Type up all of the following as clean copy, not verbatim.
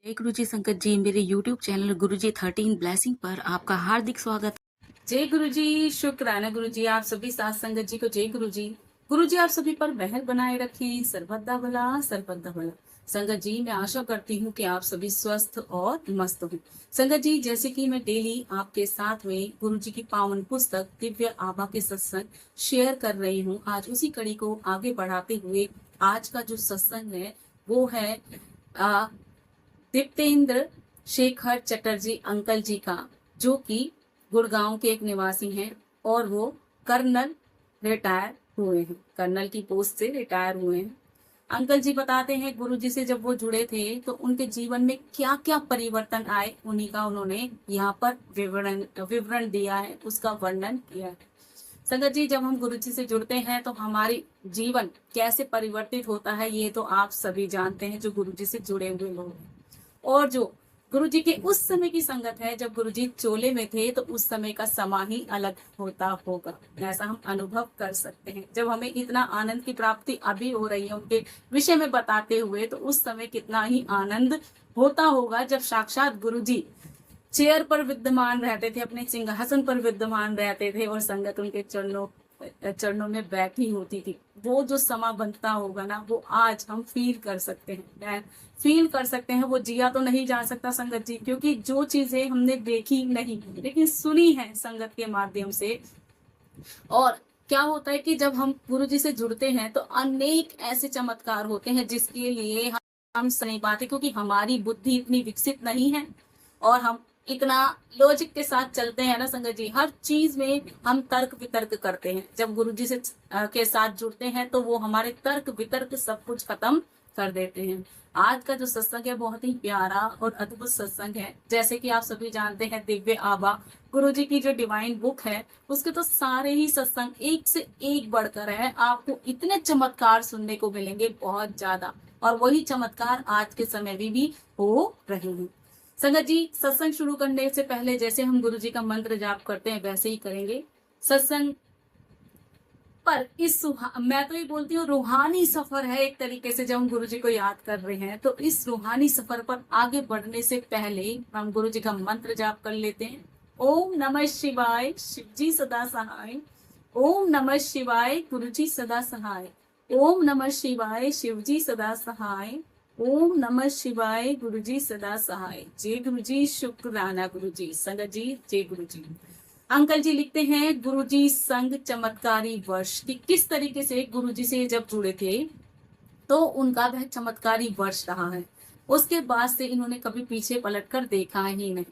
जय गुरु जी संगत जी, मेरे YouTube चैनल गुरुजी 13 ब्लेसिंग पर आपका हार्दिक स्वागत। जय गुरु जी, शुक्राना गुरु जी, आप सभी साथ संगत जी को जय गुरु जी। गुरु जी आप सभी पर मेहर बनाए रखें, सर्वदा भला सर्वदा भला। संगत जी मैं आशा करती हूँ कि आप सभी स्वस्थ और मस्त हो। संगत जी जैसे कि मैं डेली आपके साथ में गुरु जी की पावन पुस्तक दिव्य आभा के सत्संग शेयर कर रही हूँ, आज उसी कड़ी को आगे बढ़ाते हुए आज का जो सत्संग है वो है दीप्तेंद्र शेखर चटर्जी अंकल जी का, जो कि गुड़गांव के एक निवासी हैं और वो कर्नल रिटायर हुए हैं, कर्नल की पोस्ट से रिटायर हुए हैं। अंकल जी बताते हैं गुरुजी से जब वो जुड़े थे तो उनके जीवन में क्या क्या परिवर्तन आए, उन्हीं का उन्होंने यहाँ पर विवरण दिया है, उसका वर्णन किया है। संगत जी जब हम गुरुजी से जुड़ते हैं तो हमारी जीवन कैसे परिवर्तित होता है ये तो आप सभी जानते हैं जो गुरुजी से जुड़े हुए लोग हैं। और जो गुरुजी के उस समय की संगत है जब गुरुजी चोले में थे तो उस समय का समा ही अलग होता होगा, ऐसा हम अनुभव कर सकते हैं। जब हमें इतना आनंद की प्राप्ति अभी हो रही है उनके विषय में बताते हुए, तो उस समय कितना ही आनंद होता होगा जब साक्षात गुरुजी चेयर पर विद्यमान रहते थे, अपने सिंहासन पर विद्यमान रहते थे और संगत उनके चरणों में बैठी होती थी। वो जो समा बनता होगा ना, वो आज हम फील कर सकते हैं, फील कर सकते हैं। वो जिया तो नहीं जा सकता संगत जी, क्योंकि जो चीजें हमने देखी नहीं लेकिन सुनी है संगत के माध्यम से। और क्या होता है कि जब हम गुरु जी से जुड़ते हैं तो अनेक ऐसे चमत्कार होते हैं जिसके लिए हम नहीं पाते, क्योंकि हमारी बुद्धि इतनी विकसित नहीं है और हम इतना लॉजिक के साथ चलते हैं ना संगत जी, हर चीज में हम तर्क वितर्क करते हैं। जब गुरु जी से के साथ जुड़ते हैं तो वो हमारे तर्क वितर्क सब कुछ खत्म कर देते हैं। आज का जो सत्संग है बहुत ही प्यारा और अद्भुत सत्संग है। जैसे कि आप सभी जानते हैं दिव्य आभा गुरु जी की जो डिवाइन बुक है, उसके तो सारे ही सत्संग एक से एक बढ़कर है। आपको इतने चमत्कार सुनने को मिलेंगे, बहुत ज्यादा, और वही चमत्कार आज के समय में भी हो रहे हैं। संगत जी सत्संग शुरू करने से पहले जैसे हम गुरु जी का मंत्र जाप करते हैं वैसे ही करेंगे। सत्संग पर मैं तो ये बोलती हूँ रूहानी सफर है एक तरीके से। जब हम गुरु जी को याद कर रहे हैं तो इस रूहानी सफर पर आगे बढ़ने से पहले हम गुरु जी का मंत्र जाप कर लेते हैं। ओम नमः शिवाय, शिव जी सदा सहाय। ओम नमः शिवाय, गुरु जी सदा सहाय। ओम नमः शिवाय, शिव जी सदा सहाय। ओम नमः शिवाय, गुरु जी सदा सहाय। जय गुरु जी, शुक्राना गुरु जी। संगत जी जय गुरु जी। अंकल जी लिखते हैं गुरुजी संग चमत्कारी वर्ष, कि किस तरीके से गुरुजी से जब जुड़े थे तो उनका वह चमत्कारी वर्ष रहा है। उसके बाद से इन्होंने कभी पीछे पलटकर देखा ही नहीं।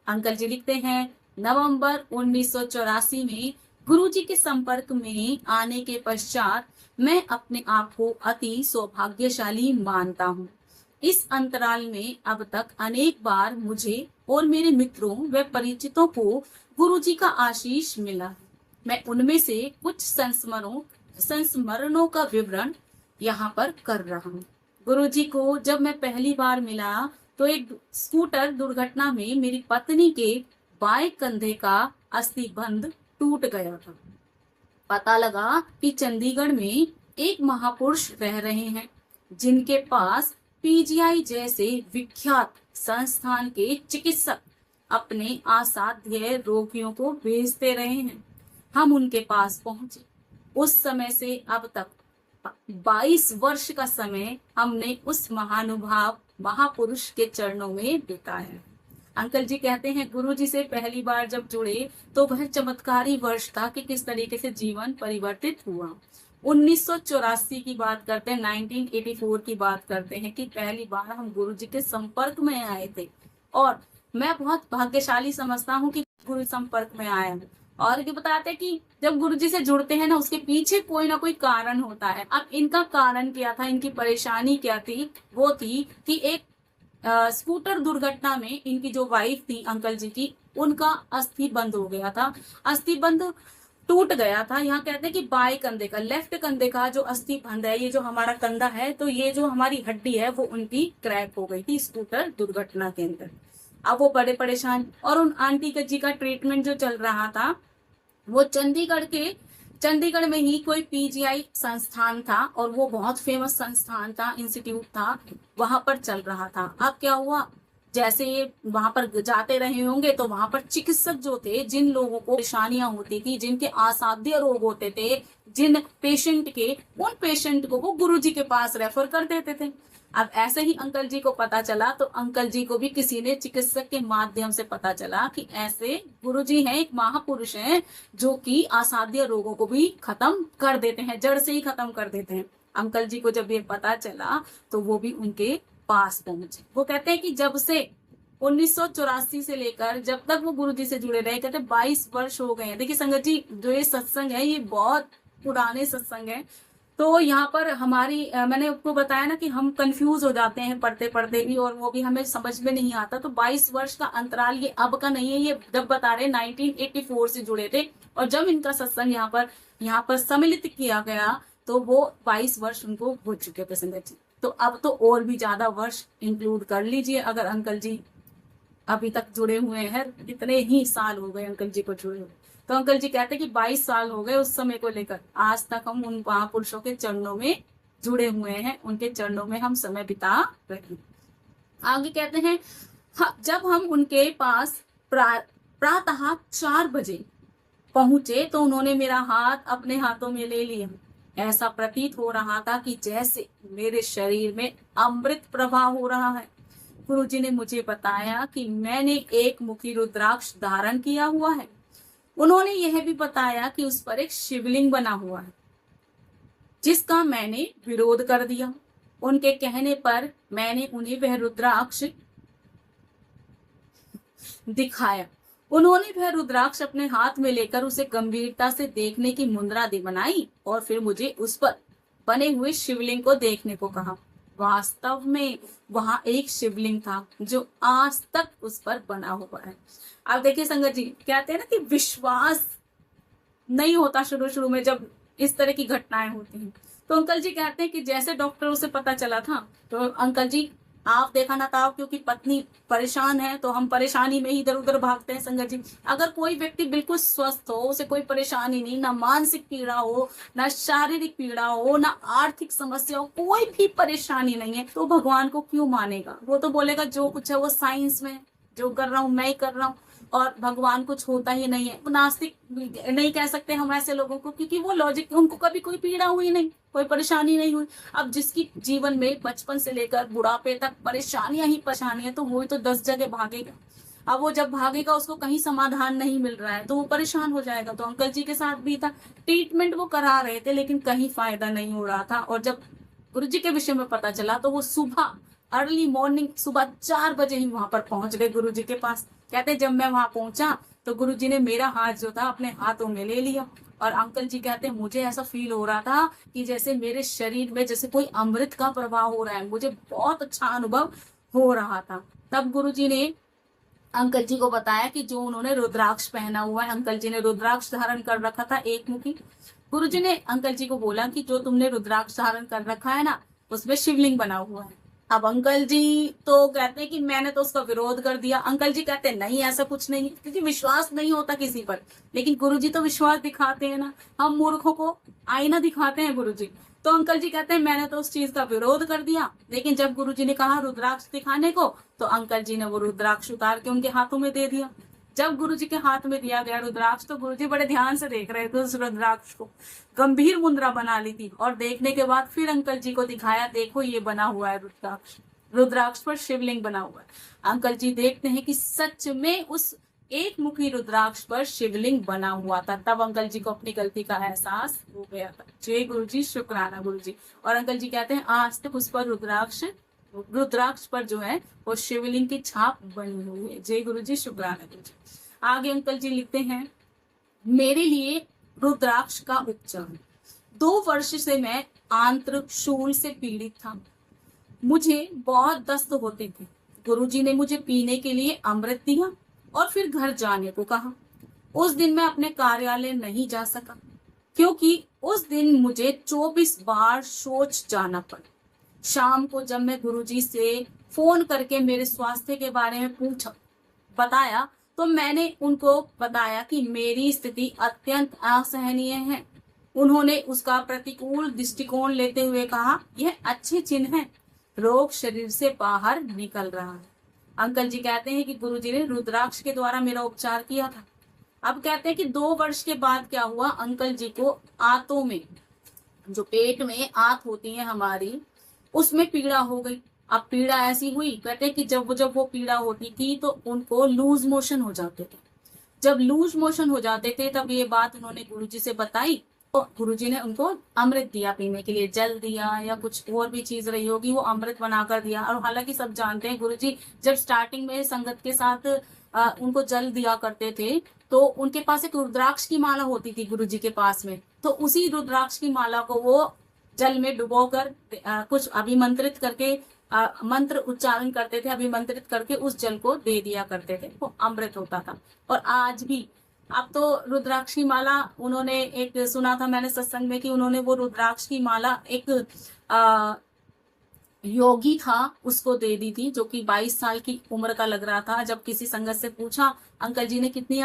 अंकल जी लिखते हैं नवंबर 1984 में गुरुजी के संपर्क में आने के पश्चात मैं अपने आप को अति सौभाग्यशाली मानता हूँ। इस अंतराल में अब तक अनेक बार मुझे और मेरे मित्रों व परिचितों को गुरुजी का आशीष मिला। मैं उनमें से कुछ संस्मरणों का विवरण यहाँ पर कर रहा हूँ। गुरुजी को जब मैं पहली बार मिला तो एक स्कूटर दुर्घटना में मेरी पत्नी के बाएं कंधे का अस्थिबंध टूट गया था। पता लगा कि चंडीगढ़ में एक महापुरुष रह रहे हैं जिनके पास पीजीआई जैसे विख्यात संस्थान के चिकित्सक अपने असाध्य रोगियों को भेजते रहे हैं। हम उनके पास पहुंचे। उस समय से अब तक 22 वर्ष का समय हमने उस महानुभाव महापुरुष के चरणों में बिताया। अंकल जी कहते हैं गुरुजी से पहली बार जब जुड़े तो वह चमत्कारी वर्ष था कि किस तरीके से जीवन परिवर्तित हुआ। 1984 की बात करते हैं, 1984 की बात करते हैं कि पहली बार हम गुरुजी के संपर्क में आए थे। और मैं बहुत भाग्यशाली समझता हूँ कि गुरु संपर्क में आया हूँ। और ये बताते हैं कि जब गुरुजी से जुड़ते हैं ना, उसके पीछे कोई ना कोई कारण होता है। अब इनका कारण क्या था, इनकी परेशानी क्या थी, वो थी कि एक स्कूटर दुर्घटना में इनकी जो वाइफ थी अंकल जी की, उनका अस्थि बंद हो गया था, अस्थि बंद टूट गया था। यहाँ कहते हैं कि बाएं कंधे का, लेफ्ट कंधे का जो अस्थि बंध है, ये जो हमारा कंधा है, तो ये जो हमारी हड्डी है वो उनकी क्रैक हो गई थी स्कूटर दुर्घटना के अंदर। अब वो बड़े परेशान, और उन आंटी जी का ट्रीटमेंट जो चल रहा था वो चंडीगढ़ में ही कोई पीजीआई संस्थान था और वो बहुत फेमस संस्थान था, इंस्टीट्यूट था, वहां पर चल रहा था। अब क्या हुआ, जैसे ये वहां पर जाते रहे होंगे तो वहां पर चिकित्सक जो थे, जिन लोगों को परेशानियां होती थी, जिनके असाध्य रोग होते थे, जिन पेशेंट के, उन पेशेंट को वो गुरुजी के पास रेफर कर देते थे। अब ऐसे ही अंकल जी को पता चला, तो अंकल जी को भी किसी ने चिकित्सक के माध्यम से पता चला कि ऐसे गुरुजी हैं, एक महापुरुष हैं जो कि असाध्य रोगों को भी खत्म कर देते हैं, जड़ से ही खत्म कर देते हैं। अंकल जी को जब ये पता चला तो वो भी उनके पास पहुंचे। वो कहते हैं कि जब से 1984 से लेकर जब तक वो गुरुजी से जुड़े रहे, कहते 22 वर्ष हो गए हैं। देखिए संगत जी, जो ये सत्संग है ये बहुत पुराने सत्संग है। तो यहाँ पर हमारी मैंने आपको बताया ना कि हम कंफ्यूज हो जाते हैं पढ़ते पढ़ते भी, और वो भी हमें समझ में नहीं आता। तो 22 वर्ष का अंतराल ये अब का नहीं है, ये जब बता रहे 1984 से जुड़े थे, और जब इनका सत्संग यहाँ पर सम्मिलित किया गया तो वो 22 वर्ष उनको हो चुके थे संगत जी। तो अब तो और भी ज्यादा वर्ष इंक्लूड कर लीजिए, अगर अंकल जी अभी तक जुड़े हुए हैं, इतने ही साल हो गए अंकल जी को जुड़े हुए। तो अंकल जी कहते हैं कि 22 साल हो गए उस समय को लेकर, आज तक हम उन महापुरुषों के चरणों में जुड़े हुए हैं, उनके चरणों में हम समय बिता रहे हैं। आगे कहते हैं, जब हम उनके पास प्रातः 4 बजे पहुंचे तो उन्होंने मेरा हाथ अपने हाथों में ले लिया। ऐसा प्रतीत हो रहा था कि जैसे मेरे शरीर में अमृत प्रवाह हो रहा है। गुरुजी ने मुझे बताया कि मैंने एक मुखी रुद्राक्ष धारण किया हुआ है। उन्होंने यह भी बताया कि उस पर एक शिवलिंग बना हुआ है, जिसका मैंने विरोध कर दिया। उनके कहने पर मैंने उन्हें वह रुद्राक्ष दिखाया। उन्होंने वह रुद्राक्ष अपने हाथ में लेकर उसे गंभीरता से देखने की मुद्रा बनाई और फिर मुझे उस पर बने हुए शिवलिंग को देखने को कहा। वास्तव में वहां एक शिवलिंग था जो आज तक उस पर बना हुआ है। अब देखिए संगत जी, कहते हैं ना कि विश्वास नहीं होता शुरू शुरू में जब इस तरह की घटनाएं होती हैं। तो अंकल जी कहते हैं कि जैसे डॉक्टरों से पता चला था, तो अंकल जी आप देखा ना था, क्योंकि पत्नी परेशान है तो हम परेशानी में ही इधर उधर भागते हैं संगत जी। अगर कोई व्यक्ति बिल्कुल स्वस्थ हो, उसे कोई परेशानी नहीं, ना मानसिक पीड़ा हो, ना शारीरिक पीड़ा हो, ना आर्थिक समस्या हो, कोई भी परेशानी नहीं है, तो भगवान को क्यों मानेगा? वो तो बोलेगा जो कुछ है वो साइंस में, जो कर रहा हूं मैं ही कर रहा हूँ, और भगवान कुछ होता ही नहीं है। नास्तिक नहीं कह सकते हम ऐसे लोगों को, क्योंकि वो लॉजिक, उनको कभी कोई पीड़ा हुई नहीं, कोई परेशानी नहीं हुई। अब जिसकी जीवन में बचपन से लेकर बुढ़ापे तक परेशानियां ही परेशानियां, तो वो तो 10 जगह भागेगा। अब वो जब भागेगा उसको कहीं समाधान नहीं मिल रहा है तो वो परेशान हो जाएगा। तो अंकल जी के साथ भी था, ट्रीटमेंट वो करा रहे थे लेकिन कहीं फायदा नहीं हो रहा था। और जब गुरु जी के विषय में पता चला तो वो सुबह अर्ली मॉर्निंग सुबह 4 बजे ही वहां पर पहुंच गए गुरु जी के पास। कहते जब मैं वहां पहुंचा तो गुरुजी ने मेरा हाथ जो था अपने हाथों में ले लिया, और अंकल जी कहते हैं मुझे ऐसा फील हो रहा था कि जैसे मेरे शरीर में जैसे कोई अमृत का प्रवाह हो रहा है, मुझे बहुत अच्छा अनुभव हो रहा था। तब गुरुजी ने अंकल जी को बताया कि जो उन्होंने रुद्राक्ष पहना हुआ है, अंकल जी ने रुद्राक्ष धारण कर रखा था एक मुखी। गुरुजी ने अंकल जी को बोला कि जो तुमने रुद्राक्ष धारण कर रखा है ना, उसमें शिवलिंग बना हुआ है। अब अंकल जी तो कहते हैं कि मैंने तो उसका विरोध कर दिया। अंकल जी कहते हैं नहीं, ऐसा कुछ नहीं, क्योंकि विश्वास नहीं होता किसी पर। लेकिन गुरुजी तो विश्वास दिखाते हैं ना, हम मूर्खों को आईना दिखाते हैं गुरुजी। तो अंकल जी कहते हैं मैंने तो उस चीज का विरोध कर दिया, लेकिन जब गुरुजी ने कहा रुद्राक्ष दिखाने को, तो अंकल जी ने वो रुद्राक्ष उतार के उनके हाथों में दे दिया। जब गुरुजी के हाथ में दिया गया रुद्राक्ष, तो गुरुजी बड़े ध्यान से देख रहे थे उस रुद्राक्ष को, गंभीर मुद्रा बना ली थी, और देखने के बाद फिर अंकल जी को दिखाया, देखो ये बना हुआ है रुद्राक्ष, रुद्राक्ष पर शिवलिंग बना हुआ है। अंकल जी देखते हैं कि सच में उस एक मुखी रुद्राक्ष पर शिवलिंग बना हुआ था। तब अंकल जी को अपनी गलती का एहसास हो गया था। जय गुरु जी, शुक्राना गुरु जी। और अंकल जी कहते हैं आज तक उस पर रुद्राक्ष पर जो है वो शिवलिंग की छाप बनी हुई है। जय गुरु जी, शुक्राना गुरु जी। आगे अंकल जी लिखते हैं, मेरे लिए रुद्राक्ष का उपचार। 2 वर्ष से मैं आंत्र शूल से पीड़ित था, मुझे बहुत दस्त होते थे। गुरुजी ने मुझे पीने के लिए अमृत दिया और फिर घर जाने को कहा। उस दिन मैं अपने कार्यालय नहीं जा सका, क्योंकि उस दिन मुझे 24 बार शौच जाना पड़ा। शाम को जब मैं गुरुजी से फोन करके मेरे स्वास्थ्य के बारे में बताया, तो मैंने उनको बताया कि मेरी स्थिति अत्यंत असहनीय है। उन्होंने उसका प्रतिकूल दृष्टिकोण लेते हुए कहा, यह अच्छे चिन्ह है, रोग शरीर से बाहर निकल रहा है। अंकल जी कहते हैं कि गुरुजी ने रुद्राक्ष के द्वारा मेरा उपचार किया था। अब कहते हैं कि 2 वर्ष के बाद क्या हुआ, अंकल जी को आंतों में, जो पेट में आंत होती है हमारी, उसमें पीड़ा हो गई। अब पीड़ा ऐसी हुई, कहते हैं कि जब जब वो पीड़ा होती थी तो उनको लूज मोशन हो जाते थे। जब लूज मोशन हो जाते थे तब ये बात उन्होंने गुरुजी से बताई, तो गुरुजी ने उनको अमृत दिया पीने के लिए, जल दिया या कुछ और भी चीज रही होगी, वो अमृत बनाकर दिया। और हालांकि सब जानते हैं गुरुजी जब स्टार्टिंग में संगत के साथ उनको जल दिया करते थे तो उनके पास एक रुद्राक्ष की माला होती थी गुरुजी के पास में, तो उसी रुद्राक्ष की माला को वो जल में डुबोकर कुछ अभिमंत्रित करके मंत्र उच्चारण करते थे, अभिमंत्रित करके उस जल को दे दिया करते थे, वो अमृत होता था। और आज भी अब तो रुद्राक्ष की माला, उन्होंने एक सुना था मैंने सत्संग में कि उन्होंने वो रुद्राक्ष की माला एक योगी था उसको दे दी थी, जो कि 22 साल की उम्र का लग रहा था। जब किसी संगत से पूछा अंकल जी ने कितनी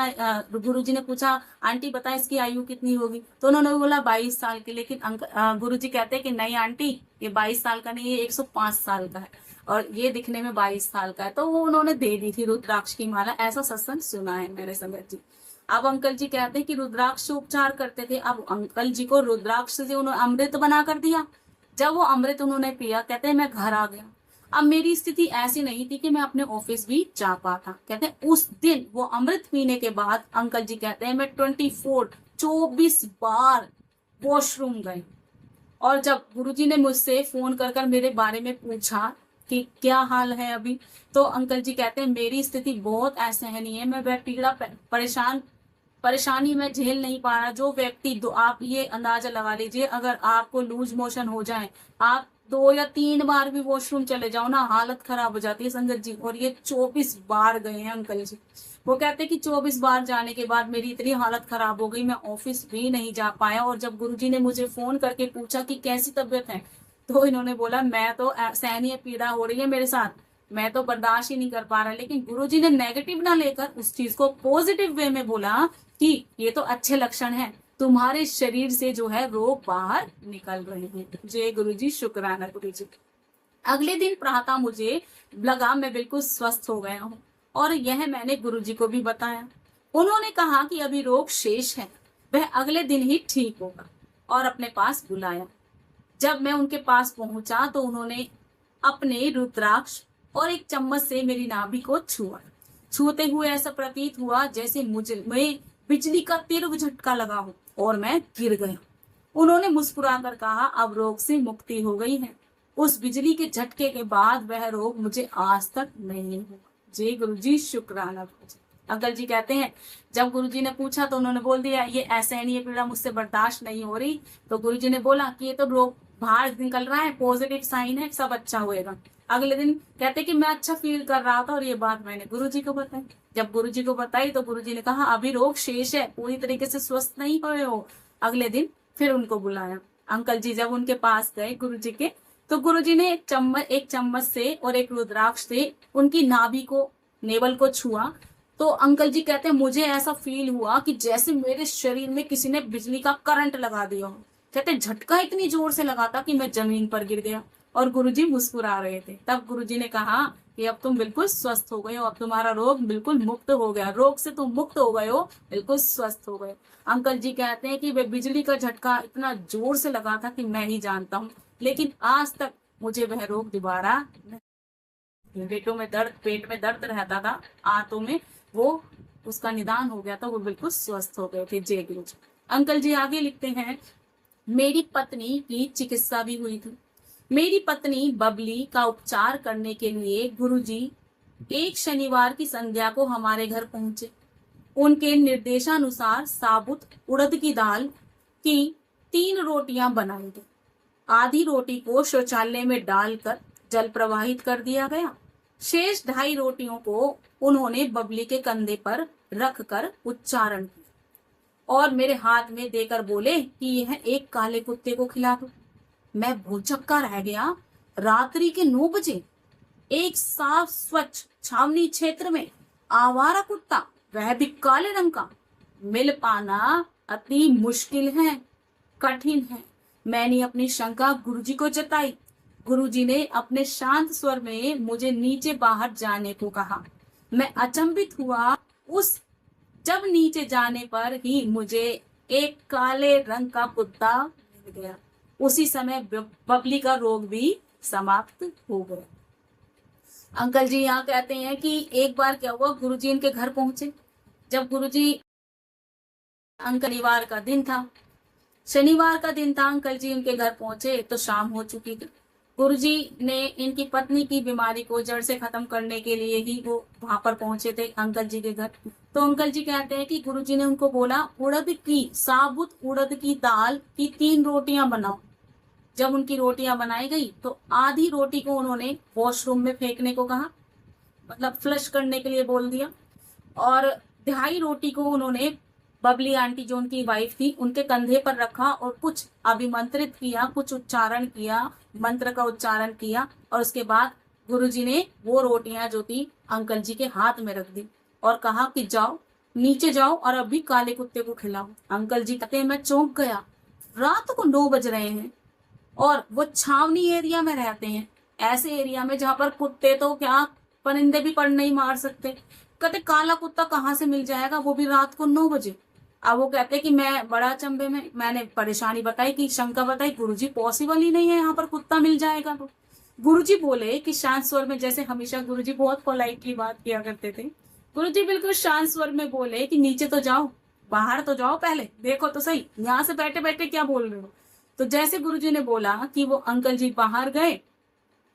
गुरु जी ने पूछा आंटी बता इसकी आयु कितनी होगी, तो उन्होंने बोला 22 साल की। लेकिन गुरु जी कहते हैं कि नहीं आंटी, ये 22 साल का नहीं, ये 105 साल का है और ये दिखने में 22 साल का है। तो वो उन्होंने दे दी थी रुद्राक्ष की माला, ऐसा सत्संग सुना है मेरे संगत जी। अब अंकल जी कहते हैं कि रुद्राक्ष से उपचार करते थे। अब अंकल जी को रुद्राक्ष से उन्होंने अमृत बना कर दिया। जब वो अमृत उन्होंने पिया, कहते हैं मैं घर आ गया। अब मेरी स्थिति ऐसी नहीं थी कि मैं अपने ऑफिस भी जा पाता। कहते हैं उस दिन वो अमृत पीने के बाद अंकल जी कहते हैं मैं 24 बार वॉशरूम गए। और जब गुरुजी ने मुझसे फोन कर मेरे बारे में पूछा कि क्या हाल है अभी, तो अंकल जी कहते हैं मेरी स्थिति बहुत असहनीय है, मैं वह पीड़ा परेशानी में झेल नहीं पा रहा। जो व्यक्ति आप ये अंदाजा लगा लीजिए, अगर आपको लूज मोशन हो जाए, आप 2 या 3 बार भी वॉशरूम चले जाओ ना, हालत खराब हो जाती है संगत जी। और ये 24 बार गए हैं अंकल जी। वो कहते हैं कि 24 बार जाने के बाद मेरी इतनी हालत खराब हो गई, मैं ऑफिस भी नहीं जा पाया। और जब गुरुजी ने मुझे फोन करके पूछा कि कैसी तबीयत है, तो इन्होंने बोला मैं तो सहनीय पीड़ा हो रही है मेरे साथ, मैं तो बर्दाश्त ही नहीं कर पा रहा। लेकिन गुरुजी ने नेगेटिव ना लेकर उस चीज को पॉजिटिव वे में बोला कि ये तो अच्छे लक्षण है, तुम्हारे शरीर से जो है रोग बाहर निकल रहे हैं। जय गुरुजी, शुक्राना गुरुजी। अगले दिन प्रातः मुझे लगा मैं बिल्कुल स्वस्थ हो गया हूँ और यह मैंने गुरुजी को भी बताया। उन्होंने कहा कि अभी रोग शेष है, वह अगले दिन ही ठीक होगा और अपने पास बुलाया। जब मैं उनके पास पहुंचा तो उन्होंने अपने रुद्राक्ष और एक चम्मच से मेरी नाभि को छुआ। छूते हुए ऐसा प्रतीत हुआ जैसे मुझे बिजली का तीव्र झटका लगा हो और मैं गिर गया। उन्होंने मुस्कुराकर कहा अब रोग से मुक्ति हो गई है। उस बिजली के झटके के बाद वह रोग मुझे आज तक नहीं हुआ। जय गुरुजी, शुक्राना गुरुजी। अंकल जी कहते हैं जब गुरुजी ने पूछा तो उन्होंने बोल दिया ये असहनीय पीड़ा मुझसे बर्दाश्त नहीं हो रही। तो गुरुजी ने बोला कि ये तो रोग बाहर निकल रहा है, पॉजिटिव साइन है, सब अच्छा होएगा। अगले दिन कहते कि मैं अच्छा फील कर रहा था और ये बात मैंने गुरुजी को बताई। जब गुरुजी को बताई तो गुरुजी ने कहा अभी रोग शेष है, पूरी तरीके से स्वस्थ नहीं हुए हो। अगले दिन फिर उनको बुलाया। अंकल जी जब उनके पास गए गुरुजी के, तो गुरुजी ने एक चम्मच से और एक रुद्राक्ष से उनकी नाभि को, नेवल को छुआ। तो अंकल जी कहते हैं मुझे ऐसा फील हुआ कि जैसे मेरे शरीर में किसी ने बिजली का करंट लगा दिया हो। कहते झटका इतनी जोर से लगा था कि मैं जमीन पर गिर गया और गुरुजी मुस्कुरा रहे थे। तब गुरुजी ने कहा कि अब तुम बिल्कुल स्वस्थ हो गए हो, अब तुम्हारा रोग बिल्कुल मुक्त हो गया, रोग से तुम मुक्त हो गए हो, बिल्कुल स्वस्थ हो गए। अंकल जी कहते हैं कि वे बिजली का झटका इतना जोर से लगा था कि मैं ही जानता हूँ, लेकिन आज तक मुझे वह रोग दोबारा नहीं। पेट में दर्द रहता था, आंतों में, वो उसका निदान हो गया था, वो बिल्कुल स्वस्थ हो गए थे। जय गुरु जी। अंकल जी आगे लिखते हैं मेरी पत्नी की चिकित्सा भी हुई थी। मेरी पत्नी बबली का उपचार करने के लिए गुरुजी एक शनिवार की संध्या को हमारे घर पहुंचे। उनके निर्देशानुसार साबुत उड़द की दाल की 3 रोटियां बनाई गई। आधी रोटी को शौचालय में डालकर जल प्रवाहित कर दिया गया। शेष 2.5 रोटियों को उन्होंने बबली के कंधे पर रखकर उच्चारण किया और मेरे हाथ में देकर बोले कि यह एक काले कुत्ते को खिला दो। मैं भौचक्का रह गया। रात्रि के 9 बजे एक साफ स्वच्छ छावनी क्षेत्र में आवारा कुत्ता, वह भी काले रंग का, मिल पाना अति मुश्किल है, कठिन है। मैंने अपनी शंका गुरुजी को जताई। गुरुजी ने अपने शांत स्वर में मुझे नीचे बाहर जाने को कहा। मैं अचंभित हुआ। उस जब नीचे जाने पर ही मुझे एक काले रंग का कुत्ता मिल गया। उसी समय बबली का रोग भी समाप्त हो गया। अंकल जी यहाँ कहते हैं कि एक बार क्या हुआ, गुरुजी इनके घर पहुंचे। जब गुरुजी शनिवार का दिन था, शनिवार का दिन था, अंकल जी उनके घर पहुंचे तो शाम हो चुकी थी। गुरुजी ने इनकी पत्नी की बीमारी को जड़ से खत्म करने के लिए ही वो वहां पर पहुंचे थे अंकल जी के घर। तो अंकल जी कहते हैं कि गुरुजी ने उनको बोला, साबुत उड़द की दाल की 3 रोटियां बनाओ। जब उनकी रोटियां बनाई गई तो आधी रोटी को उन्होंने वॉशरूम में फेंकने को कहा, मतलब फ्लश करने के लिए बोल दिया, और 2.5 रोटी को उन्होंने बबली आंटी जो उनकी वाइफ थी उनके कंधे पर रखा और कुछ अभिमंत्रित किया, कुछ उच्चारण किया, मंत्र का उच्चारण किया, और उसके बाद गुरुजी ने वो रोटियां जो थी अंकल जी के हाथ में रख दी और कहा कि जाओ नीचे जाओ और अभी काले कुत्ते को खिलाओ। अंकल जी कहते हैं मैं चौंक गया। रात को 9 बज रहे हैं और वो छावनी एरिया में रहते हैं, ऐसे एरिया में जहां पर कुत्ते तो क्या परिंदे भी पर नहीं मार सकते। कहते काला कुत्ता कहाँ से मिल जाएगा, वो भी रात को 9 बजे। अब वो कहते कि मैं बड़ा अचंभे में, मैंने परेशानी बताई कि शंका बताई, गुरुजी पॉसिबल ही नहीं है यहाँ पर कुत्ता मिल जाएगा। तो गुरुजी बोले कि शांत स्वर में, जैसे हमेशा गुरुजी बहुत पोलाइटली बात किया करते थे, गुरुजी बिल्कुल शांत स्वर में बोले कि नीचे तो जाओ, बाहर तो जाओ, पहले देखो तो सही, यहाँ से बैठे बैठे क्या बोल रहे हो। तो जैसे गुरुजी ने बोला कि वो अंकल जी बाहर गए,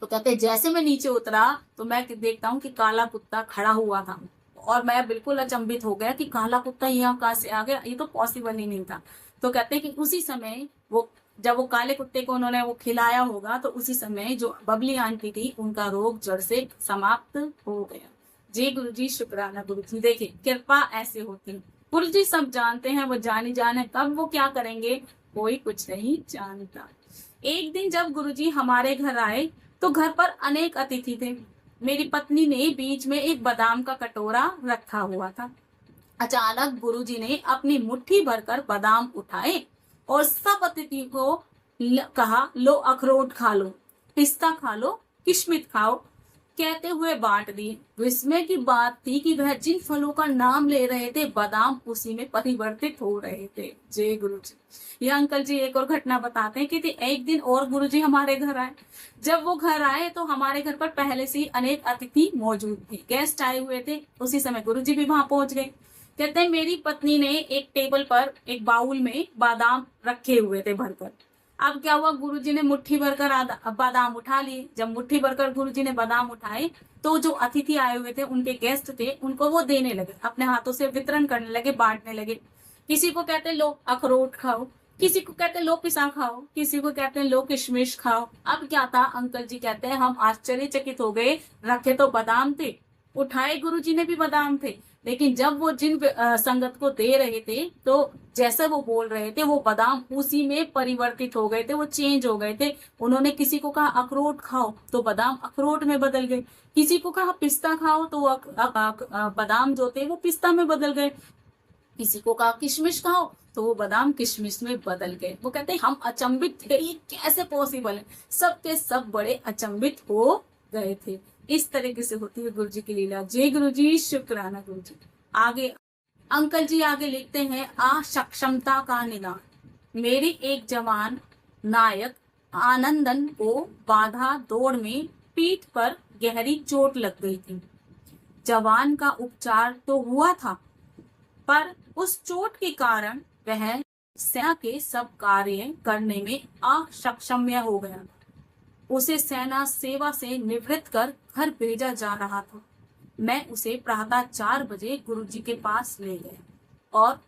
तो कहते जैसे मैं नीचे उतरा तो मैं देखता हूँ कि काला कुत्ता खड़ा हुआ था और मैं बिल्कुल अचंभित हो गया कि काला कुत्ता यहाँ कहाँ से आ गया, ये तो पॉसिबल ही नहीं था। तो कहते कि उसी समय वो, जब वो काले कुत्ते को उन्होंने वो खिलाया होगा तो उसी समय जो बबली आंटी थी उनका रोग जड़ से समाप्त हो गया। जी गुरुजी, शुक्राना गुरुजी। देखिए कृपा ऐसे होती है, गुरुजी सब जानते हैं, वो जानी जाने कब वो क्या करेंगे कोई कुछ नहीं जानता। एक दिन जब गुरुजी हमारे घर आए तो घर पर अनेक अतिथि थे। मेरी पत्नी ने बीच में एक बादाम का कटोरा रखा हुआ था। अचानक गुरुजी ने अपनी मुट्ठी भरकर बादाम उठाए और सब अतिथि को कहा, लो अखरोट खा लो, पिस्ता खा लो, किशमिश खाओ, कहते हुए बांट दिए। विस्मय की बात थी कि वह जिन फलों का नाम ले रहे थे बादाम उसी में परिवर्तित हो रहे थे। जय गुरु जी। ये अंकल जी एक और घटना बताते हैं कि एक दिन और गुरु जी हमारे घर आए। जब वो घर आए तो हमारे घर पर पहले से ही अनेक अतिथि मौजूद थे, गेस्ट आए हुए थे। उसी समय गुरु जी भी वहां पहुंच गए। कहते हैं मेरी पत्नी ने एक टेबल पर एक बाउल में बादाम रखे हुए थे भरकर। अब क्या हुआ, गुरुजी ने मुट्ठी भरकर बादाम उठा लिए। जब मुट्ठी भरकर गुरुजी ने बादाम उठाए तो जो अतिथि आए हुए थे, उनके गेस्ट थे, उनको वो देने लगे, अपने हाथों से वितरण करने लगे, बांटने लगे। किसी को कहते लो अखरोट खाओ, किसी को कहते लो पिसा खाओ, किसी को कहते हैं लो किशमिश खाओ। अब क्या था, अंकल जी कहते हैं हम आश्चर्यचकित हो गए, रखे तो बादाम थे, उठाए गुरुजी ने भी बादाम थे, लेकिन जब वो जिन संगत को दे रहे थे तो जैसा वो बोल रहे थे वो बादाम उसी में परिवर्तित हो गए थे, वो चेंज हो गए थे। उन्होंने किसी को कहा अखरोट खाओ तो बादाम अखरोट में बदल गए, किसी को कहा पिस्ता खाओ तो बादाम जो थे वो पिस्ता में बदल गए, किसी को कहा किशमिश खाओ तो वो बादाम किशमिश में बदल गए। वो कहते हैं हम अचंभित थे, ये कैसे पॉसिबल है, सब के सब बड़े अचंभित हो गए थे। इस तरीके से होती है गुरु जी की लीला। जय गुरु जी, शुक्राना गुरु जी। आगे अंकल जी आगे लिखते हैं, असक्षमता का निदान। मेरे एक जवान नायक आनंदन को बाधा दौड़ में पीठ पर गहरी चोट लग गई थी। जवान का उपचार तो हुआ था पर उस चोट के कारण वह सेना के सब कार्य करने में अक्षम हो गया। उसे सेना सेवा से निवृत्त कर घर भेजा जा रहा था। मैं उसे प्रातः 4 बजे गुरुजी के पास ले गया और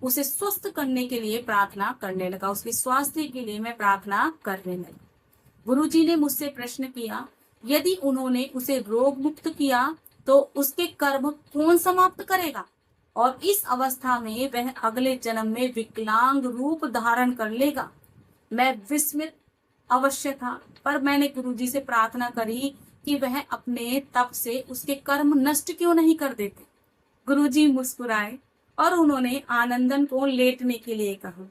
उसे स्वस्थ करने के लिए प्रार्थना करने लगा। उसके स्वास्थ्य के लिए मैं प्रार्थना करने लगा। गुरुजी ने मुझसे प्रश्न किया, यदि उन्होंने उसे रोग मुक्त किया तो उसके कर्म कौन समाप्त करेगा और इस अवस्था में वह अगले जन्म में विकलांग रूप धारण कर लेगा। मैं विस्मित अवश्य था, पर मैंने गुरुजी से प्रार्थना करी कि वह अपने तप से उसके कर्म नष्ट क्यों नहीं कर देते। गुरुजी मुस्कुराए और उन्होंने आनंदन को लेटने के लिए कहा।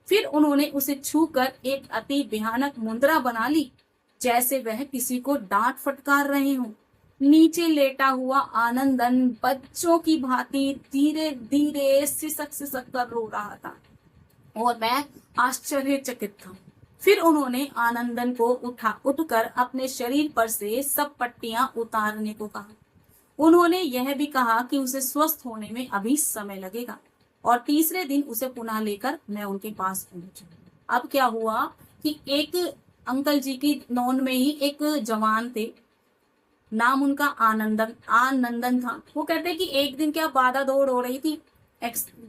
फिर उन्होंने उसे छूकर एक अति भयानक मुद्रा बना ली, जैसे वह किसी को डांट फटकार रहे हों। नीचे लेटा हुआ आनंदन बच्चों की भांति धीरे धीरे सिसक सिसक कर रो रहा था और मैं आश्चर्यचकित था। फिर उन्होंने आनंदन को उठकर अपने शरीर पर से सब पट्टियां उतारने को कहा। उन्होंने यह भी कहा कि उसे स्वस्थ होने में अभी समय लगेगा और तीसरे दिन उसे पुनः लेकर मैं उनके पास पहुंची। अब क्या हुआ कि एक अंकल जी की नौन में ही एक जवान थे, नाम उनका आनंदन था। वो कहते कि एक दिन क्या बाधा दौड़ हो रही थी,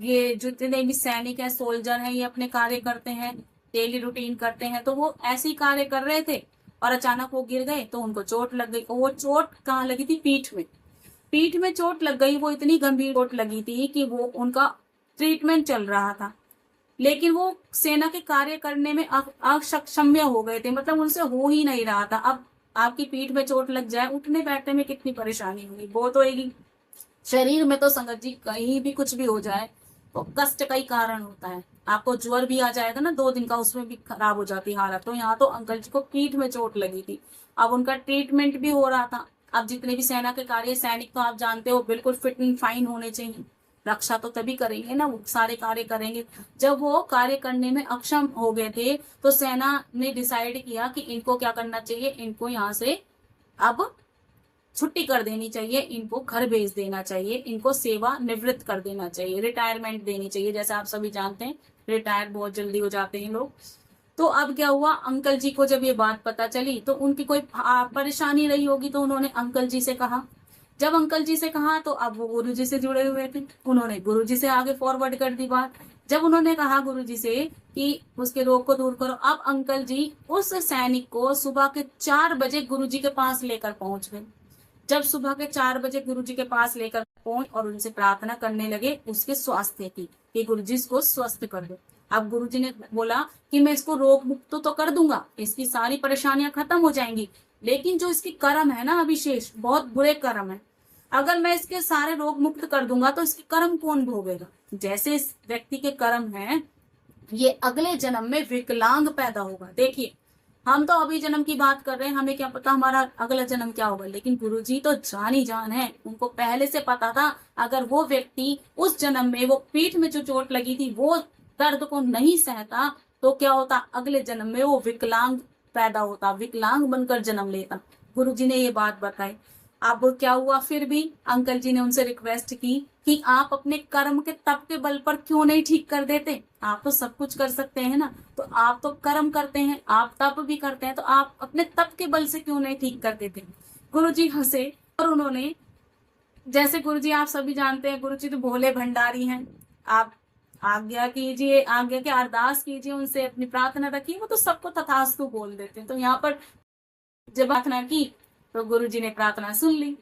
ये जितने भी सैनिक हैं, सोल्जर हैं, ये अपने कार्य करते हैं, डेली रूटीन करते हैं, तो वो ऐसे ही कार्य कर रहे थे और अचानक वो गिर गए तो उनको चोट लग गई। और वो चोट कहाँ लगी थी? पीठ में। पीठ में चोट लग गई। वो इतनी गंभीर चोट लगी थी कि वो उनका ट्रीटमेंट चल रहा था, लेकिन वो सेना के कार्य करने में अक्षम्य हो गए थे, मतलब उनसे हो ही नहीं रहा था। अब आपकी पीठ में चोट लग जाए, उठने बैठने में कितनी परेशानी होगी, बहुत होगी। शरीर में तो संगत जी कहीं भी कुछ भी हो जाए तो कष्ट का ही कारण होता है। आपको ज्वर भी आ जाएगा ना 2 दिन का, उसमें भी खराब हो जाती हालत। तो यहाँ तो अंकल जी को पीठ में चोट लगी थी, अब उनका ट्रीटमेंट भी हो रहा था। अब जितने भी सेना के कार्य, सैनिक तो आप जानते हो बिल्कुल फिट एंड फाइन होने चाहिए, रक्षा तो तभी करेंगे ना, वो सारे कार्य करेंगे। जब वो कार्य करने में अक्षम हो गए थे तो सेना ने डिसाइड किया कि इनको क्या करना चाहिए, इनको यहाँ से अब छुट्टी कर देनी चाहिए, इनको घर भेज देना चाहिए, इनको सेवा निवृत्त कर देना चाहिए, रिटायरमेंट देनी चाहिए। जैसे आप सभी जानते हैं रिटायर बहुत जल्दी हो जाते हैं लोग। तो अब क्या हुआ, अंकल जी को जब ये बात पता चली तो उनकी कोई परेशानी रही होगी, तो उन्होंने अंकल जी से कहा। जब अंकल जी से कहा तो अब वो गुरु जी से जुड़े हुए थे, उन्होंने गुरु जी से आगे फॉरवर्ड कर दी बात। जब उन्होंने कहा गुरु जी से कि उसके रोग को दूर करो, अब अंकल जी उस सैनिक को सुबह के 4 बजे गुरु जी के पास लेकर पहुंच गए। जब सुबह के 4 बजे गुरु जी के पास लेकर पहुंच और उनसे प्रार्थना करने लगे उसके स्वास्थ्य की कि गुरु जी इसको स्वस्थ कर दो। अब गुरु जी ने बोला कि मैं इसको रोग मुक्त तो कर दूंगा, इसकी सारी परेशानियां खत्म हो जाएंगी, लेकिन जो इसकी कर्म है ना अभिशेष, बहुत बुरे कर्म है, अगर मैं इसके सारे रोग मुक्त कर दूंगा तो इसके कर्म कौन भोगेगा? जैसे इस व्यक्ति के कर्म है, ये अगले जन्म में विकलांग पैदा होगा। देखिए हम तो अभी जन्म की बात कर रहे हैं, हमें क्या पता हमारा अगला जन्म क्या होगा, लेकिन गुरुजी तो जान ही जान है, उनको पहले से पता था अगर वो व्यक्ति उस जन्म में वो पीठ में जो चोट लगी थी वो दर्द को नहीं सहता तो क्या होता, अगले जन्म में वो विकलांग पैदा होता, विकलांग बनकर जन्म लेता। गुरुजी ने ये बात बताई। अब क्या हुआ, फिर भी अंकल जी ने उनसे रिक्वेस्ट की कि आप अपने कर्म के तप के बल पर क्यों नहीं ठीक कर देते, आप तो सब कुछ कर सकते हैं ना, तो आप तो कर्म करते हैं, आप तप भी करते हैं, तो आप अपने तप के बल से क्यों नहीं ठीक कर देते? गुरुजी हंसे और उन्होंने, जैसे गुरुजी आप सभी जानते हैं गुरुजी तो भोले भंडारी हैं, आप आज्ञा कीजिए, आज्ञा की अरदास कीजिए, उनसे अपनी प्रार्थना रखिए, वो तो सबको तथास्तु बोल देते हैं। तो यहाँ पर जब प्रार्थना की तो गुरुजी ने प्रार्थना सुन ली।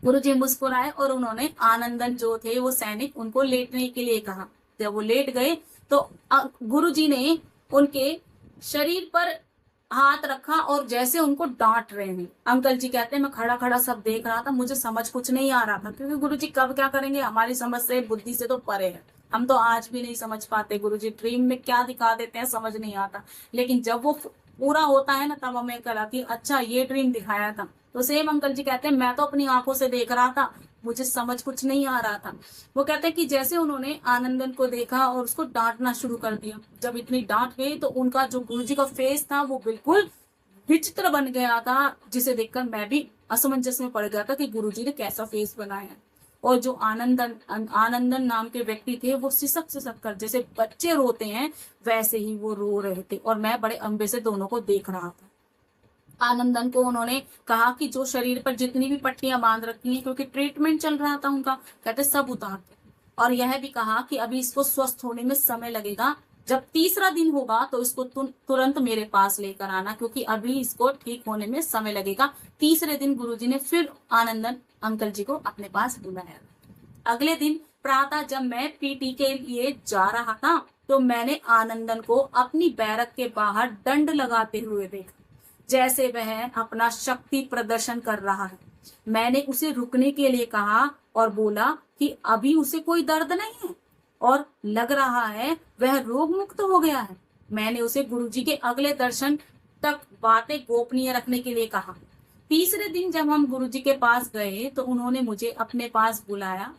गुरुजी मुस्कुराए और उन्होंने आनंदन जो थे वो सैनिक, उनको लेटने के लिए कहा। जब वो लेट गए तो गुरुजी ने उनके शरीर पर हाथ रखा और जैसे उनको डांट रहे हैं। अंकल जी कहते हैं मैं खड़ा खड़ा सब देख रहा था, मुझे समझ कुछ नहीं आ रहा था, क्योंकि गुरुजी कब क्या करेंगे हमारी समझ से, बुद्धि से तो परे है, हम तो आज भी नहीं समझ पाते गुरुजी ड्रीम में क्या दिखा देते हैं समझ नहीं आता। लेकिन जब वो पूरा होता है ना तब हमें कल आती है, अच्छा ये ड्रीम दिखाया था। तो सेम अंकल जी कहते हैं मैं तो अपनी आंखों से देख रहा था, मुझे समझ कुछ नहीं आ रहा था। वो कहते हैं कि जैसे उन्होंने आनंदन को देखा और उसको डांटना शुरू कर दिया, जब इतनी डांट गई तो उनका जो गुरुजी का फेस था वो बिल्कुल विचित्र बन गया था, जिसे देखकर मैं भी असमंजस में पड़ गया था कि गुरुजी ने कैसा फेस बनाया है। और जो आनंदन नाम के व्यक्ति थे वो सिसक सिसक कर जैसे बच्चे रोते हैं वैसे ही वो रो रहे थे और मैं बड़े अंबे से दोनों को देख रहा था। आनंदन को उन्होंने कहा कि जो शरीर पर जितनी भी पट्टियां बांध रखी हैं, क्योंकि ट्रीटमेंट चल रहा था उनका, कहते सब उतार दे, और यह भी कहा कि अभी इसको स्वस्थ होने में समय लगेगा, जब तीसरा दिन होगा तो इसको तुरंत मेरे पास लेकर आना, क्योंकि अभी इसको ठीक होने में समय लगेगा। तीसरे दिन गुरुजी ने फिर आनंदन अंकल जी को अपने पास बुलाया। अगले दिन प्रातः जब मैं पीटी के लिए जा रहा था तो मैंने आनंदन को अपनी बैरक के बाहर दंड लगाते हुए देखा, जैसे वह अपना शक्ति प्रदर्शन कर रहा है। मैंने उसे रुकने के लिए कहा और बोला कि अभी उसे कोई दर्द नहीं है और लग रहा है वह रोग मुक्त हो गया है। मैंने उसे गुरुजी के अगले दर्शन तक बातें गोपनीय रखने के लिए कहा। तीसरे दिन जब हम गुरुजी के पास गए तो उन्होंने मुझे अपने पास बुलाया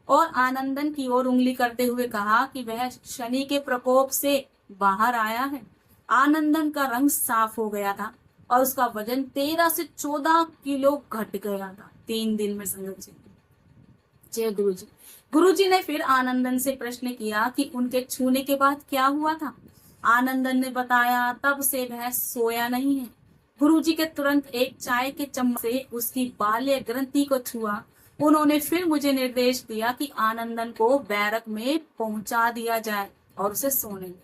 और आनंदन की ओर उंगली करते हुए कहा कि वह शनि के प्रकोप से बाहर आया है। आनंदन का रंग साफ हो गया था और उसका वजन 13 से 14 किलो घट गया था 3 दिन में। समझिए जय गुरुजी। गुरुजी ने फिर आनंदन से प्रश्न किया कि उनके छूने के बाद क्या हुआ था। आनंदन ने बताया तब से वह सोया नहीं है। गुरुजी के तुरंत एक चाय के चम्मच से उसकी बाल्य ग्रंथि को छुआ। उन्होंने फिर मुझे निर्देश दिया कि आनंदन को बैरक में पहुंचा दिया जाए और उसे सोने दे।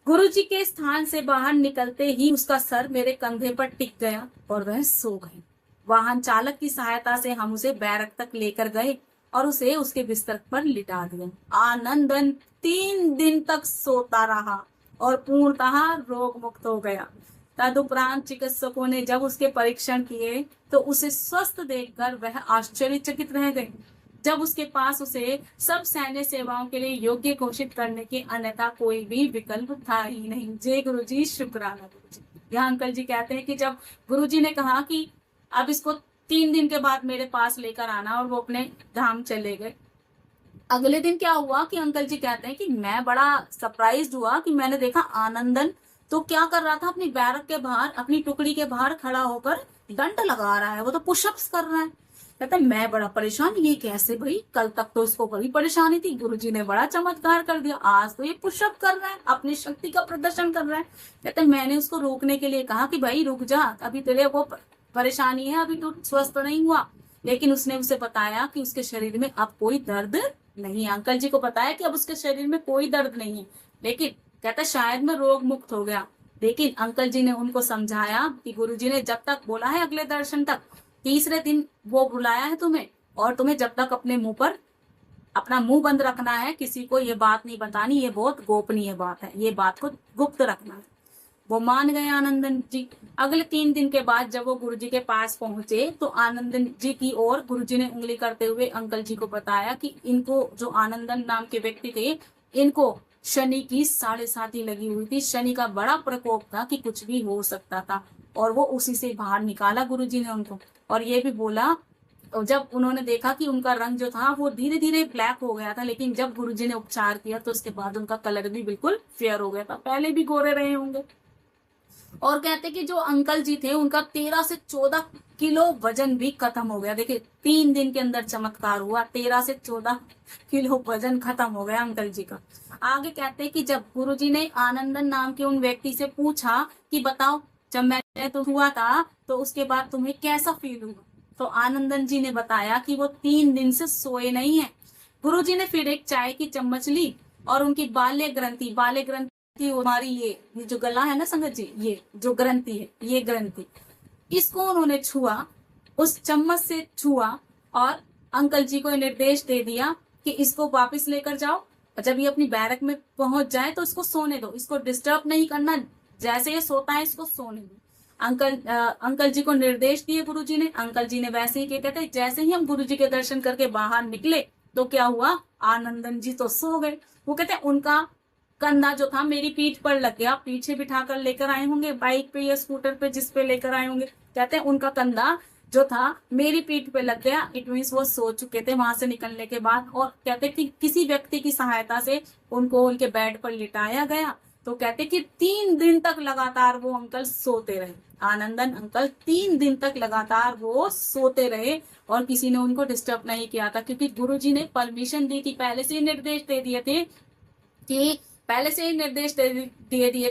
गुरुजी के स्थान से बाहर निकलते ही उसका सर मेरे कंधे पर टिक गया और वह सो गई। वाहन चालक की सहायता से हम उसे बैरक तक लेकर गए और उसे उसके बिस्तर पर लिटा दिया। आनंदन 3 दिन तक सोता रहा और पूर्णतः रोग मुक्त हो गया। तदुपरांत चिकित्सकों ने जब उसके परीक्षण किए तो उसे स्वस्थ देखकर वह आश्चर्यचकित रह गए। जब उसके पास उसे सब सैन्य सेवाओं के लिए योग्य घोषित करने के अन्यथा कोई भी विकल्प था ही नहीं। जय गुरुजी, शुक्राना गुरुजी। यहाँ अंकल जी कहते हैं कि जब गुरुजी ने कहा कि अब इसको 3 दिन के बाद मेरे पास लेकर आना, और वो अपने धाम चले गए। अगले दिन क्या हुआ कि अंकल जी कहते हैं कि मैं बड़ा सरप्राइज हुआ कि मैंने देखा आनंदन तो क्या कर रहा था, अपनी बैरक के बाहर, अपनी टुकड़ी के बाहर खड़ा होकर डंड लगा रहा है। वो तो पुशअप्स कर रहा है। कहता है मैं बड़ा परेशान, ये कैसे भाई, कल तक तो इसको बड़ी परेशानी थी, गुरुजी ने बड़ा चमत्कार कर दिया, आज तो ये पुशअप कर रहा है, अपनी शक्ति का प्रदर्शन कर रहा है। कहते मैंने उसको रोकने के लिए कहा कि भाई रुक जा, अभी तेरे वो परेशानी है, अभी तो स्वस्थ नहीं हुआ। लेकिन उसने उसे बताया कि उसके शरीर में अब कोई दर्द नहीं है। अंकल जी को बताया कि अब उसके शरीर में कोई दर्द नहीं है, लेकिन कहता शायद मैं रोग मुक्त हो गया। लेकिन अंकल जी ने उनको समझाया कि गुरुजी ने जब तक बोला है अगले दर्शन तक, तीसरे दिन वो बुलाया है तुम्हें, और तुम्हें जब तक अपने मुंह पर अपना मुंह बंद रखना है, किसी को ये बात नहीं बतानी, ये बहुत गोपनीय बात है, ये बात को गुप्त रखना है। वो मान गए आनंदन जी। अगले 3 दिन के बाद जब वो गुरुजी के पास पहुंचे तो आनंदन जी की ओर गुरुजी ने उंगली करते हुए अंकल जी को बताया कि इनको, जो आनंदन नाम के व्यक्ति थे, इनको शनि की 7.5 लगी हुई थी। शनि का बड़ा प्रकोप था कि कुछ भी हो सकता था, और वो उसी से बाहर निकाला गुरुजी ने उनको। और ये भी बोला, जब उन्होंने देखा कि उनका रंग जो था वो धीरे धीरे ब्लैक हो गया था, लेकिन जब गुरुजी ने उपचार किया तो उसके बाद उनका कलर भी बिल्कुल फेयर हो गया था, पहले भी गोरे रहे होंगे। और कहते कि जो अंकल जी थे उनका 13 से 14 किलो वजन भी खत्म हो गया। देखिए 3 दिन के अंदर चमत्कार हुआ, 13 से 14 किलो वजन खत्म हो गया अंकल जी का। आगे कहते कि जब गुरुजी ने आनंदन नाम के उन व्यक्ति से पूछा कि बताओ जब मैंने तो हुआ था तो उसके बाद तुम्हें कैसा फील हुआ, तो आनंदन जी ने बताया कि वो 3 दिन से सोए नहीं है। गुरुजी ने फिर एक चाय की चम्मच ली और उनकी बाल्य ग्रंथि हमारी ये जो गला है ना संगत जी, ये जो ग्रंथि है, ये ग्रंथि, इसको उन्होंने छुआ, उस चम्मच से छुआ और अंकल जी को निर्देश दे दिया कि इसको वापस लेकर जाओ, जब ये अपनी बैरक में पहुंच जाए तो इसको सोने दो, इसको डिस्टर्ब नहीं करना, जैसे ये सोता है इसको सोने दो। अंकल जी को निर्देश दिए गुरुजी ने। अंकल जी ने वैसे ही क्या कहते हैं, जैसे ही हम गुरुजी के दर्शन करके बाहर निकले तो क्या हुआ, आनंदन जी तो सो गए। वो कहते हैं उनका कंधा जो था मेरी पीठ पर लग गया, पीछे बिठा कर लेकर आए होंगे बाइक पे या स्कूटर पे, जिस पे लेकर आए होंगे। कहते हैं उनका कंधा जो था मेरी पीठ पे लग गया, इट मीन्स वो सो चुके थे वहां से निकलने के बाद। और कहते कि किसी व्यक्ति की सहायता से उनको उनके बेड पर लिटाया गया। तो कहते कि 3 दिन तक लगातार वो अंकल सोते रहे, आनंदन अंकल 3 दिन तक लगातार वो सोते रहे और किसी ने उनको डिस्टर्ब नहीं किया था, क्योंकि गुरुजी ने परमिशन दी थी, पहले से ही निर्देश दे दिए थे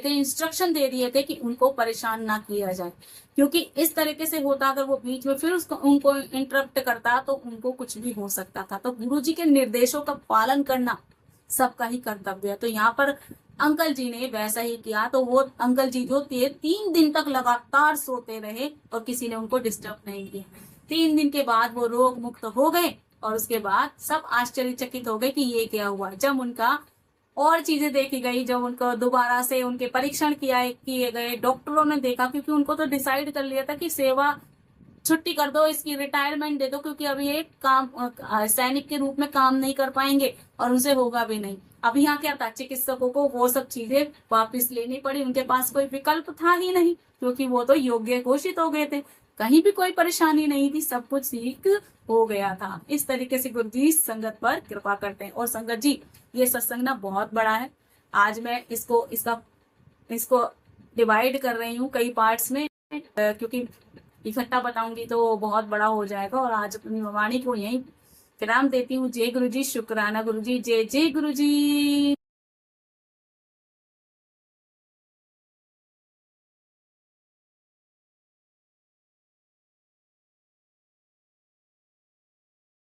कि इंस्ट्रक्शन दे दिए थे कि उनको परेशान ना किया जाए, क्योंकि इस तरीके से होता अगर वो बीच में फिर उनको इंटरप्ट करता तो उनको कुछ भी हो सकता था। तो गुरुजी के निर्देशों का पालन करना सबका ही कर्तव्य है। तो यहाँ पर अंकल जी ने वैसा ही किया। तो वो अंकल जी जो थे 3 दिन तक लगातार सोते रहे और किसी ने उनको डिस्टर्ब नहीं किया। 3 दिन के बाद वो रोग मुक्त हो गए और उसके बाद सब आश्चर्यचकित हो गए कि ये क्या हुआ। जब उनका और चीजें देखी गई, जब उनको दोबारा से उनके परीक्षण किए गए, डॉक्टरों ने देखा, क्योंकि उनको तो डिसाइड कर लिया था कि सेवा छुट्टी कर दो, इसकी रिटायरमेंट दे दो, क्योंकि अभी ये काम सैनिक के रूप में काम नहीं कर पाएंगे और उनसे होगा भी नहीं। अब यहाँ क्या था, चिकित्सकों को वो सब चीजें वापस लेनी पड़ी, उनके पास कोई विकल्प था ही नहीं, क्योंकि वो तो योग्य घोषित हो गए थे, कहीं भी कोई परेशानी नहीं थी, सब कुछ ठीक हो गया था। इस तरीके से गुरु जी संगत पर कृपा करते हैं। और संगत जी, ये सत्संग ना बहुत बड़ा है, आज मैं इसको डिवाइड कर रही हूँ कई पार्ट्स में, क्योंकि इकट्ठा बताऊंगी तो बहुत बड़ा हो जाएगा। और आज अपनी वाणी को यहीं विराम देती हूँ। जय गुरु जी, शुक्राना गुरु जी, जय जय गुरु जी।